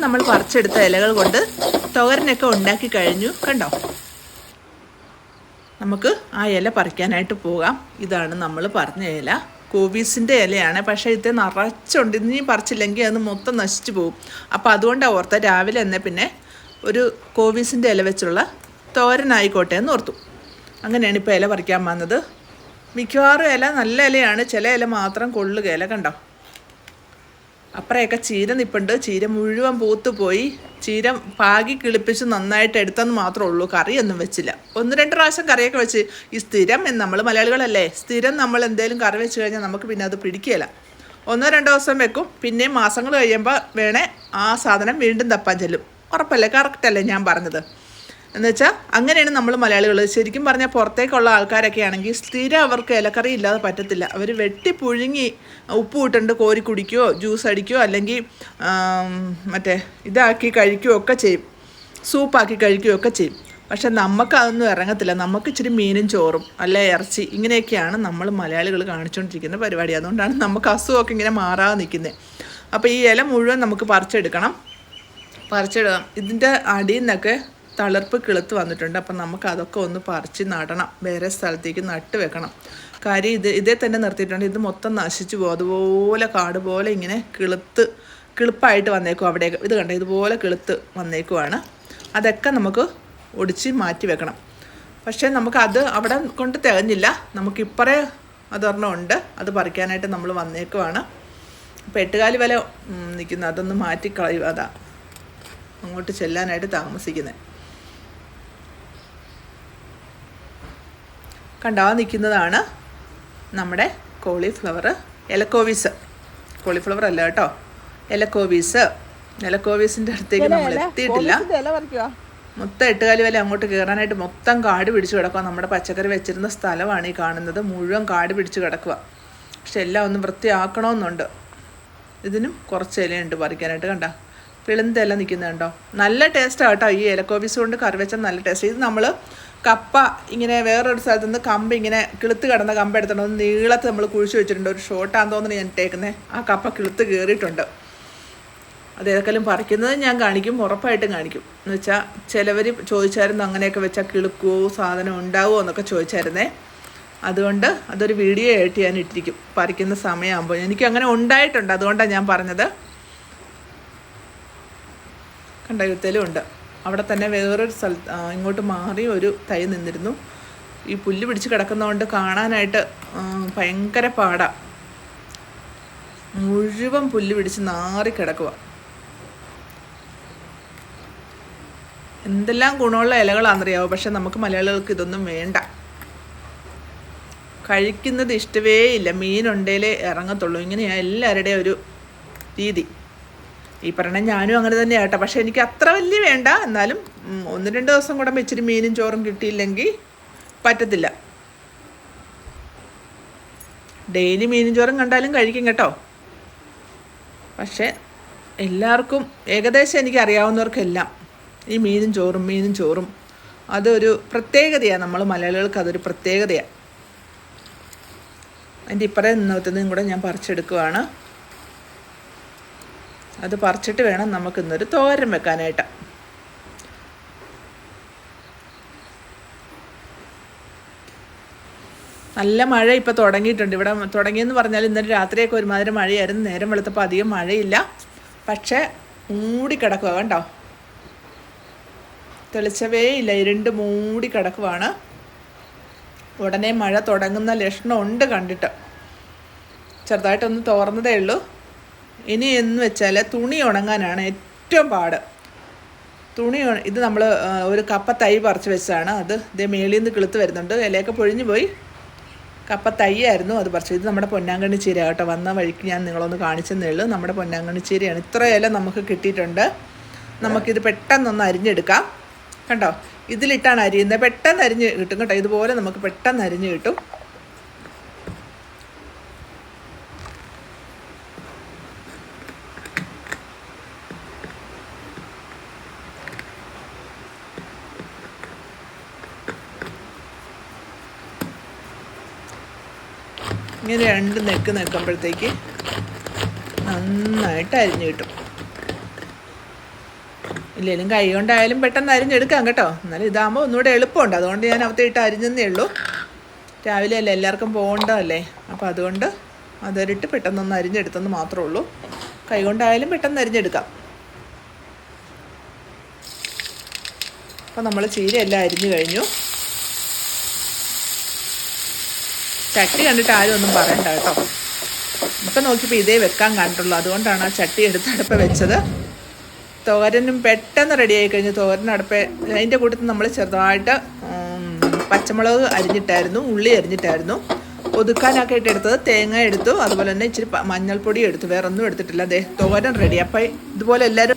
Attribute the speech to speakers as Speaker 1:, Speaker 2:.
Speaker 1: നമ്മൾ പറിച്ചെടുത്ത ഇലകൾ കൊണ്ട് തോരനൊക്കെ ഉണ്ടാക്കി കഴിഞ്ഞു. കണ്ടോ? നമുക്ക് ആ ഇല പറിക്കാനായിട്ട് പോകാം. ഇതാണ് നമ്മൾ പറഞ്ഞ ഇല, കോവീസിൻ്റെ ഇലയാണ്. പക്ഷേ ഇത് നിറച്ചുണ്ട്. ഇനിയും പറിച്ചില്ലെങ്കിൽ അത് മൊത്തം നശിച്ചു പോകും. അപ്പോൾ അതുകൊണ്ടാണ് ഓർത്ത രാവിലെ തന്നെ പിന്നെ ഒരു കോവീസിൻ്റെ ഇല വെച്ചുള്ള തോരനായിക്കോട്ടെ എന്ന് ഓർത്തു. അങ്ങനെയാണ് ഇപ്പോൾ ഇല പറിക്കാൻ വന്നത്. മിക്കവാറും ഇല നല്ല ഇലയാണ്, ചില ഇല മാത്രം കൊള്ളുക. ഇല കണ്ടോ? അപ്പുറയൊക്കെ ചീര നിൽപ്പുണ്ട്. ചീര മുഴുവൻ പൂത്തുപോയി. ചീര പാകി കിളിപ്പിച്ച് നന്നായിട്ട് എടുത്തെന്ന് മാത്രമേ ഉള്ളൂ. കറിയൊന്നും വെച്ചില്ല. 1-2 പ്രാവശ്യം കറിയൊക്കെ വെച്ച്. ഈ സ്ഥിരം നമ്മൾ മലയാളികളല്ലേ, സ്ഥിരം നമ്മൾ എന്തെങ്കിലും കറി വെച്ച് കഴിഞ്ഞാൽ നമുക്ക് പിന്നെ അത് പിടിക്കുകയില്ല. 1-2 ദിവസം വെക്കും, പിന്നെയും മാസങ്ങൾ കഴിയുമ്പോൾ വേണേ ആ സാധനം വീണ്ടും തപ്പാൻ ചെല്ലും. ഉറപ്പല്ലേ? കറക്റ്റല്ലേ ഞാൻ പറഞ്ഞത്? എന്നുവെച്ചാൽ അങ്ങനെയാണ് നമ്മൾ മലയാളികൾ. ശരിക്കും പറഞ്ഞാൽ പുറത്തേക്കുള്ള ആൾക്കാരൊക്കെ ആണെങ്കിൽ സ്ഥിരം അവർക്ക് ഇലക്കറി ഇല്ലാതെ പറ്റത്തില്ല. അവർ വെട്ടി പുഴുങ്ങി ഉപ്പ് ഇട്ടുണ്ട് കോരി കുടിക്കുകയോ ജ്യൂസ് അടിക്കുകയോ അല്ലെങ്കിൽ മറ്റേ ഇതാക്കി കഴിക്കുകയോ ഒക്കെ ചെയ്യും, സൂപ്പാക്കി കഴിക്കുകയോ ഒക്കെ ചെയ്യും. പക്ഷെ നമുക്കതൊന്നും ഇറങ്ങത്തില്ല. നമുക്ക് ഇച്ചിരി മീനും ചോറും അല്ലെ ഇറച്ചി, ഇങ്ങനെയൊക്കെയാണ് നമ്മൾ മലയാളികൾ കാണിച്ചുകൊണ്ടിരിക്കുന്ന പരിപാടി. അതുകൊണ്ടാണ് നമുക്ക് അസുഖമൊക്കെ ഇങ്ങനെ മാറാതെ നിൽക്കുന്നത്. അപ്പോൾ ഈ ഇല മുഴുവൻ നമുക്ക് പറിച്ചെടുക്കണം. ഇതിൻ്റെ അടിയിൽ നിന്നൊക്കെ തളിർപ്പ് കിളുത്ത് വന്നിട്ടുണ്ട്. അപ്പം നമുക്ക് അതൊക്കെ ഒന്ന് പറിച്ച് നടണം, വേറെ സ്ഥലത്തേക്ക് നട്ട് വെക്കണം. കാര്യം ഇതേ തന്നെ നിർത്തിയിട്ടുണ്ട്. ഇത് മൊത്തം നശിച്ചു പോകും. അതുപോലെ കാട് പോലെ ഇങ്ങനെ കിളുപ്പായിട്ട് വന്നേക്കും. അവിടെയൊക്കെ ഇത് കണ്ടോ, ഇതുപോലെ കിളുത്ത് വന്നേക്കുവാണ്. അതൊക്കെ നമുക്ക് ഒടിച്ച് മാറ്റി വെക്കണം. പക്ഷേ നമുക്കത് അവിടെ കൊണ്ട് തികഞ്ഞില്ല. നമുക്കിപ്പറേ അതൊരെണ്ണം ഉണ്ട്, അത് പറിക്കാനായിട്ട് നമ്മൾ വന്നേക്കുവാണ്. അപ്പോൾ 8 വില നിൽക്കുന്നത്, അതൊന്ന് മാറ്റി കളയുക. അതാ അങ്ങോട്ട് ചെല്ലാനായിട്ട് താമസിക്കുന്നത്. കണ്ടാൽ നിൽക്കുന്നതാണ് നമ്മുടെ കോളിഫ്ലവർ, ഇലക്കോവീസ്. കോളിഫ്ലവർ അല്ല കേട്ടോ, ഇലക്കോവീസിൻ്റെ അടുത്തേക്ക് നമ്മൾ എത്തിയിട്ടില്ല. മൊത്തം 8 വില അങ്ങോട്ട് കയറാനായിട്ട് മൊത്തം കാട് പിടിച്ച് കിടക്കുക. നമ്മുടെ പച്ചക്കറി വെച്ചിരുന്ന സ്ഥലമാണ് ഈ കാണുന്നത്. മുഴുവൻ കാട് പിടിച്ച് കിടക്കുക. പക്ഷെ എല്ലാം ഒന്ന് വൃത്തിയാക്കണമെന്നുണ്ട്. ഇതിനും കുറച്ച് ഇലയുണ്ട് പറിക്കാനായിട്ട്. കണ്ടോ? പിളുന്ത ഇല നിൽക്കുന്നുണ്ടോ? നല്ല ടേസ്റ്റാണ് കേട്ടോ. ഈ ഇലക്കോവീസ് കൊണ്ട് കറി വെച്ചാൽ നല്ല ടേസ്റ്റ്. ഇത് നമ്മൾ കപ്പ ഇങ്ങനെ വേറൊരു സ്ഥലത്ത് നിന്ന് കമ്പ് ഇങ്ങനെ കിളുത്ത് കിടന്ന കമ്പ് എടുത്തിട്ട് നീളത്ത് നമ്മൾ കുഴിച്ച് വെച്ചിട്ടുണ്ട്. ഒരു ഷോട്ടാന്ന് തോന്നുന്നു ഞാൻ ഇട്ടേക്കുന്നത്. ആ കപ്പ കിളുത്ത് കയറിയിട്ടുണ്ട്. അത് ഏതൊക്കെയും പറിക്കുന്നത് ഞാൻ കാണിക്കും, ഉറപ്പായിട്ടും കാണിക്കും. എന്ന് വെച്ചാൽ ചിലവർ ചോദിച്ചായിരുന്നു അങ്ങനെയൊക്കെ വെച്ചാൽ കിളുക്കുമോ, സാധനം ഉണ്ടാവുമോ എന്നൊക്കെ ചോദിച്ചായിരുന്നേ. അതുകൊണ്ട് അതൊരു വീഡിയോ ആയിട്ട് ഞാൻ ഇട്ടിരിക്കും പറിക്കുന്ന സമയമാകുമ്പോൾ. എനിക്ക് അങ്ങനെ ഉണ്ടായിട്ടുണ്ട്, അതുകൊണ്ടാണ് ഞാൻ പറഞ്ഞത്. കണ്ട യുദ്ധലും ഉണ്ട്. അവിടെ തന്നെ വേറൊരു സ്ഥലത്ത് ഇങ്ങോട്ട് മാറി ഒരു തൈ നിന്നിരുന്നു. ഈ പുല്ല് പിടിച്ച് കിടക്കുന്നതുകൊണ്ട് കാണാനായിട്ട് ഭയങ്കര പാടാണ്. മുഴുവൻ പുല്ല് പിടിച്ച് നാറി കിടക്കുക. എന്തെല്ലാം ഗുണമുള്ള ഇലകളാണെന്നറിയാവോ. പക്ഷെ നമുക്ക് മലയാളികൾക്ക് ഇതൊന്നും വേണ്ട. കഴിക്കുന്നത് ഇഷ്ടമേ ഇല്ല. മീനുണ്ടേലേ ഇറങ്ങത്തുള്ളൂ. ഇങ്ങനെയാണ് എല്ലാവരുടെയും ഒരു രീതി. ഈ പറഞ്ഞ ഞാനും അങ്ങനെ തന്നെയാണ് കേട്ടോ. പക്ഷേ എനിക്ക് അത്ര വലിയ വേണ്ട. എന്നാലും 1-2 ദിവസം കൂടെ ഇച്ചിരി മീനും ചോറും കിട്ടിയില്ലെങ്കിൽ പറ്റത്തില്ല. ഡെയിലി മീനും ചോറും കണ്ടാലും കഴിക്കും കേട്ടോ. പക്ഷേ എല്ലാവർക്കും ഏകദേശം എനിക്ക് അറിയാവുന്നവർക്കെല്ലാം ഈ മീനും ചോറും അതൊരു പ്രത്യേകതയാണ്. നമ്മൾ മലയാളികൾക്ക് അതൊരു പ്രത്യേകതയാണ്. അതിൻ്റെ ഇപ്പറേ നിന്നതും കൂടെ ഞാൻ പറിച്ചെടുക്കുവാണ്. അത് പറിച്ചിട്ട് വേണം നമുക്കിന്നൊരു തോരൻ വെക്കാനായിട്ട്. നല്ല മഴ ഇപ്പോൾ തുടങ്ങിയിട്ടുണ്ട്. ഇവിടെ തുടങ്ങിയെന്ന് പറഞ്ഞാൽ ഇന്നലെ രാത്രിയൊക്കെ ഒരുമാതിരി മഴയായിരുന്നു. നേരം വെളുത്തപ്പോൾ അധികം മഴയില്ല. പക്ഷേ മൂടിക്കിടക്കുക. കണ്ടോ? തെളിച്ചവേ ഇല്ല, ഇരുണ്ട് മൂടി കിടക്കുവാണ്. ഉടനെ മഴ തുടങ്ങുന്ന ലക്ഷണമുണ്ട് കണ്ടിട്ട്. ചെറുതായിട്ടൊന്ന് തോർന്നതേ ഉള്ളൂ. ഇനി എന്ന് വെച്ചാൽ തുണി ഉണങ്ങാനാണ് ഏറ്റവും പാട്. ഇത് നമ്മൾ ഒരു കപ്പ തൈ പറിച്ച് വെച്ചതാണ്. അത് ഇതേ മേളിൽ നിന്ന് കിളുത്ത് വരുന്നുണ്ട്. ഇലയൊക്കെ പൊഴിഞ്ഞു പോയി. കപ്പ തൈയായിരുന്നു അത് പറിച്ചത്. ഇത് നമ്മുടെ പൊന്നാങ്കണ്ണി ചീര കേട്ടോ. വന്ന വഴിക്ക് ഞാൻ നിങ്ങളൊന്ന് കാണിച്ചെന്നേ ഉള്ളൂ. നമ്മുടെ പൊന്നാങ്കണ്ണി ചീരയാണ്. ഇത്ര ഇല നമുക്ക് കിട്ടിയിട്ടുണ്ട്. നമുക്കിത് പെട്ടെന്നൊന്ന് അരിഞ്ഞെടുക്കാം. കണ്ടോ? ഇതിലിട്ടാണ് അരിയുന്നത്. പെട്ടെന്ന് അരിഞ്ഞ് കിട്ടും കേട്ടോ. ഇതുപോലെ നമുക്ക് പെട്ടെന്ന് അരിഞ്ഞ് കിട്ടും. ഇങ്ങനെ 2 നെക്ക് നിൽക്കുമ്പോഴത്തേക്ക് നന്നായിട്ട് അരിഞ്ഞ് കിട്ടും. ഇല്ലെങ്കിലും കൈ കൊണ്ടായാലും പെട്ടെന്ന് അരിഞ്ഞെടുക്കാം കേട്ടോ. എന്നാലും ഇതാകുമ്പോൾ ഒന്നുകൂടെ എളുപ്പമുണ്ട്. അതുകൊണ്ട് ഞാൻ അവത്തിട്ട് അരിഞ്ഞെന്നേ ഉള്ളൂ. രാവിലെ അല്ലേ എല്ലാവർക്കും പോകേണ്ടതല്ലേ, അപ്പോൾ അതുകൊണ്ട് അതിട്ട് പെട്ടെന്നൊന്ന് അരിഞ്ഞെടുത്തെന്ന് മാത്രമേ ഉള്ളൂ. കൈ കൊണ്ടായാലും പെട്ടെന്ന് അരിഞ്ഞെടുക്കാം. അപ്പോൾ നമ്മൾ ചീരയെല്ലാം അരിഞ്ഞു കഴിഞ്ഞു. ചട്ടി കണ്ടിട്ട് ആരും ഒന്നും പറയണ്ട കേട്ടോ. ഇപ്പം നോക്കിയപ്പോൾ ഇതേ വെക്കാൻ കണ്ടുള്ളൂ, അതുകൊണ്ടാണ് ആ ചട്ടി എടുത്ത് അടുപ്പ് വെച്ചത്. തോരനും പെട്ടെന്ന് റെഡിയായി കഴിഞ്ഞു. തോരൻ അടുപ്പ് അതിൻ്റെ കൂട്ടത്തിൽ നമ്മൾ ചെറുതായിട്ട് പച്ചമുളക് അരിഞ്ഞിട്ടായിരുന്നു, ഉള്ളി അരിഞ്ഞിട്ടായിരുന്നു. ഒതുക്കാനൊക്കെ ആയിട്ട് എടുത്തത് തേങ്ങ എടുത്തു, അതുപോലെ തന്നെ ഇച്ചിരി മഞ്ഞൾപ്പൊടി എടുത്തു. വേറെ ഒന്നും എടുത്തിട്ടില്ല. അതെ തോരൻ റെഡി. അപ്പം ഇതുപോലെ എല്ലാവരും